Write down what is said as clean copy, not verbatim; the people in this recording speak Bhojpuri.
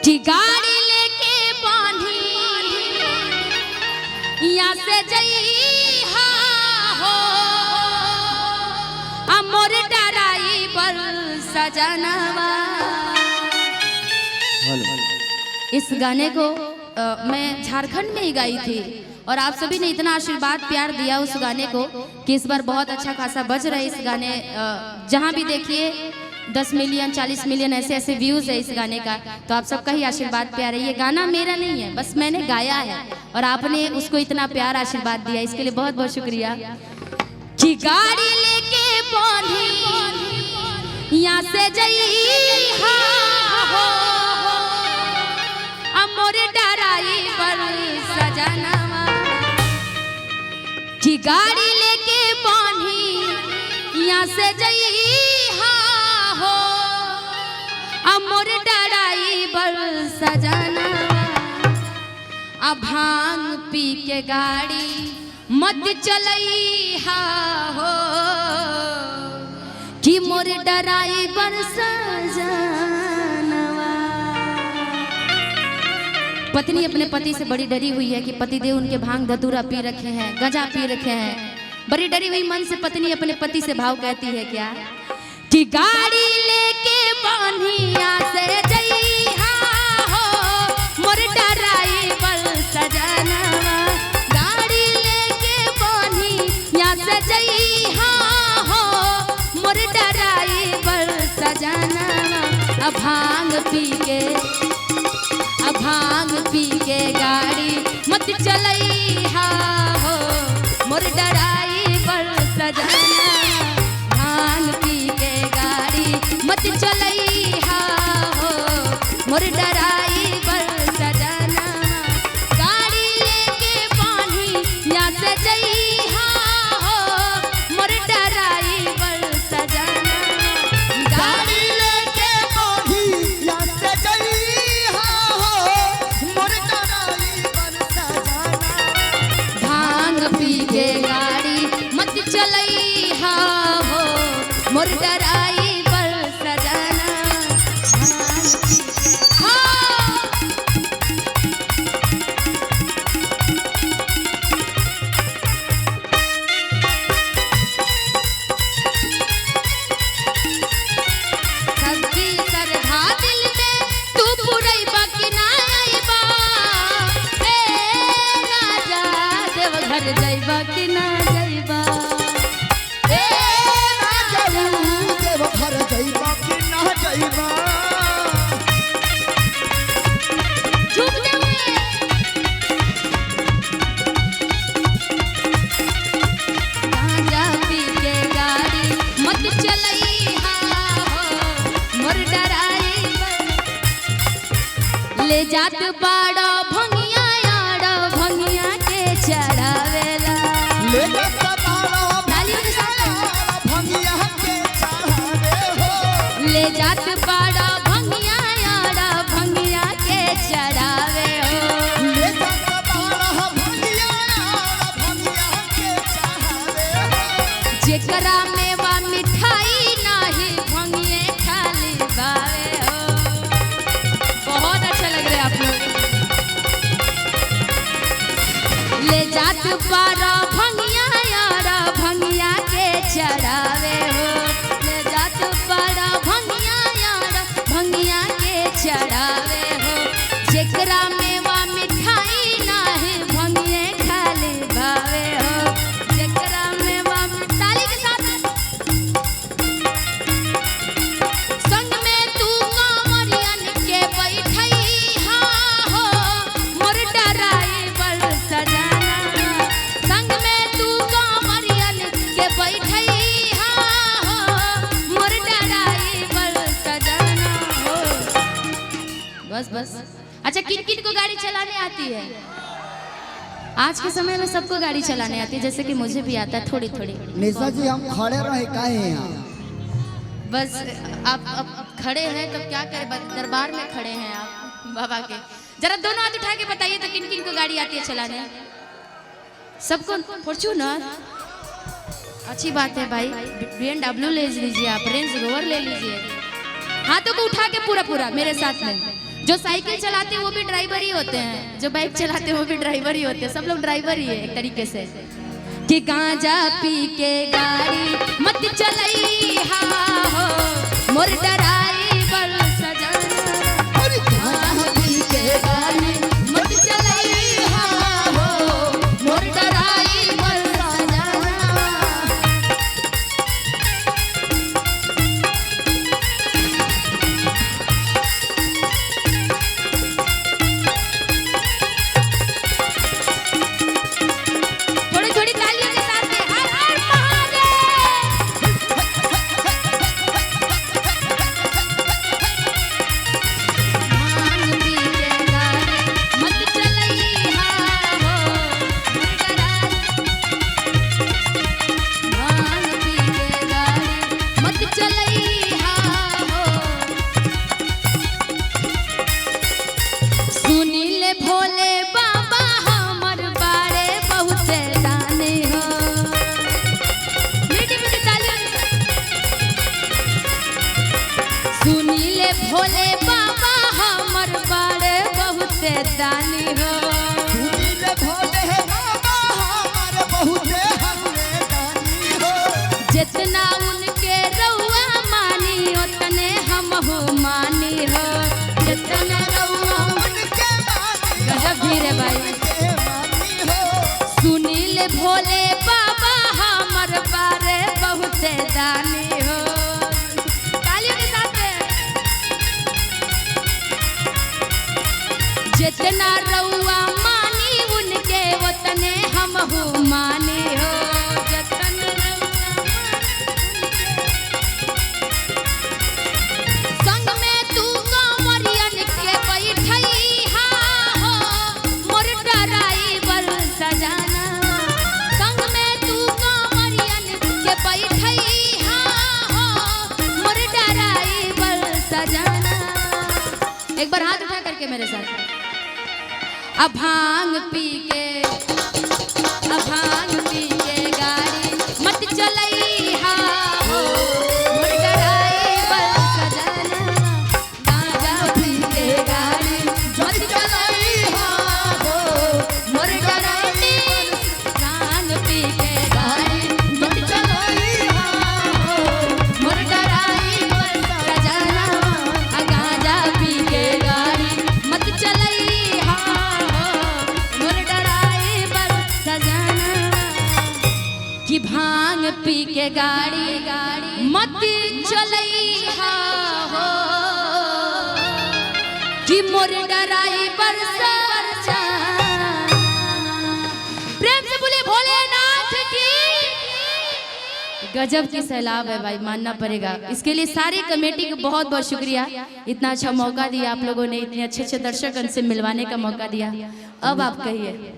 कि गाड़ी लेके बांधी यहाँ से जइहा हो मोर डराई पर सजनवा। इस गाने को मैं झारखंड में ही गाई थी और आप सभी ने इतना आशीर्वाद प्यार दिया उस गाने को कि इस बार बहुत अच्छा खासा बज रहा है इस गाने। जहाँ भी देखिए 10 मिलियन 40 मिलियन ऐसे ऐसे व्यूज है इस गाने का। तो आप सबका ही आशीर्वाद प्यार है। ये गाना मेरा नहीं है, बस मैंने गाया है और आपने उसको इतना प्यार आशीर्वाद दिया, इसके लिए बहुत बहुत शुक्रिया। कि गाड़ी लेके बांधी यहाँ से जइहा हो मोर डराई पर सजनवा। कि गाड़ी लेके बांधी यहाँ से जइहा हो मोर डराई पर सजनवा। भांग पी के गाड़ी मत चलइहा हो कि मोर डराई पर सजनवा। पत्नी अपने पति से बड़ी डरी हुई है कि पतिदेव उनके भांग धतूरा पी रखे हैं, गंजा पी रखे हैं। बड़ी डरी हुई मन से पत्नी अपने पति से भाव कहती है क्या कि गाड़ी लेके बांधिया से जइहा हो मोर डराई पर सजनवा। गाड़ी लेके बांधिया से जइहा हो मोर डराई पर सजनवा। भांग पी के गाड़ी मत चलइहा हो मोर डराई पर सजनवा। भांग पी के गाड़ी मत चलइहा हो मोर डराई पर सजनवा। गाड़ी लेके बांधी यहाँ से जइहा हो मोर डराई पर सजनवा। गाड़ी लेके बांधी यहाँ से जइहा हो मोर डराई पर सजनवा। भांग पी के गाड़ी मत चलइहा हो मोर डराई पर सजनवा। सबकी श्रद्धा दिल में तू पुरैबा कि ना अइबा। ए राजा देवघर जइबा कि ना जइबा। ए राजा देवघर जइबा कि ना जइबा। चुप देवे गांजा पी के गाड़ी मत चलइहा हो मोर डराई पर। ले जात बाड़ा भंगिया याड़ा भंगिया के चढ़ावेला। ले जाता बाड़ा तालियों के साथ भंगिया के चढ़ावे हो। ले जात बाड़ा भंगिया याड़ा भंगिया के चढ़ावे हो। ले जाता बाड़ा भंगिया के चढ़ावे हो। जेकरा मेवा मिठाई नाही भंगिए खाली बावे हो। बहुत अच्छा लग रहा है आप लोग। ले जात बाड़ा भंगिया यारा भंगिया के चढ़ावे हो। ले जात बाड़ा भंगिया यारा भंगिया के चढ़ावे हो। जेकरा मेवा मिठाई नाही भंगिए खाली बावे हो। जेकरा मेवा ताली के साथ संग में तू कांवरियन के बैठइहा हो मोर डराई पर सजनवा। संग में तू कांवरियन के बैठइहा हो मोर डराई पर सजनवा हो। बस बस। अच्छा किन किन को गाड़ी चलाने आती है? आज के समय में सबको गाड़ी चलाने आती है, जैसे कि मुझे भी आता है थोड़ी थोड़ी। निशा जी हम खड़े रहे काहे यहाँ? बस आप खड़े हैं तो क्या करें, दरबार में खड़े हैं आप बाबा के। जरा दोनों हाथ उठा के बताइए तो किन किन को गाड़ी आती है चलाने? सबको फॉर्च्यूनर। अच्छी बात है भाई। BMW ले लीजिए आप, रेंज रोवर ले लीजिए। हाथों को उठा के पूरा पूरा मेरे साथ में जो साइकिल चलाते हैं वो भी ड्राइवर ही होते हैं, जो बाइक चलाते हैं वो भी ड्राइवर ही होते हैं, सब लोग ड्राइवर ही है एक तरीके से। कि गांजा पी के गाड़ी मत चलई हा हो मोर ड्राइवर सजना, गांजा पी के गाड़ी मत चलई हा हो मोर ड्राइवर सजना। भोले बाबा हमर बड़े बहुते दानी हो, सुनीले भोले बाबा हमर बहुते हमरे दानी हो। जितना उनके रउआ मानी उतने हमहु मानी हो, जितना रउआ उनके मानी गजब भी रे भाई। उनके मानी हो। सुनीले भोले बाबा हमर बड़े बहुते दानी हो। तालियों के साथ जितना रउआ मानी उनके उतने हमहु मानी हो, जितना रउआ संग में तू कंवरियन के बैठई हा हो मोर ड्राइवर सजना, संग में तू कंवरियन के बैठई हा हो मोर ड्राइवर सजना। एक बार हाथ उठा करके मेरे साथ। अब भांग पी के गाड़ी मत चलई हा हो मोर ड्राइवर सजना, गांजा पी के गाड़ी मत चलई हा हो मोर ड्राइवर, भांग पी के गाड़ी मत चलई हा हो मोर ड्राइवर सजना, गांजा पी के गाड़ी मत चलई हा मोर ड्राइवर सजना। कि भांग पी के गाड़ी मत चलई हा हो कि मोर ड्राइवर सजना। प्रेम से बोले भोलेनाथ की। गजब की सैलाब है भाई, मानना पड़ेगा। इसके लिए सारी कमेटी को बहुत बहुत शुक्रिया, इतना अच्छा मौका दिया आप लोगों ने, इतने अच्छे अच्छे दर्शक से मिलवाने का मौका दिया। अब आप कहिए।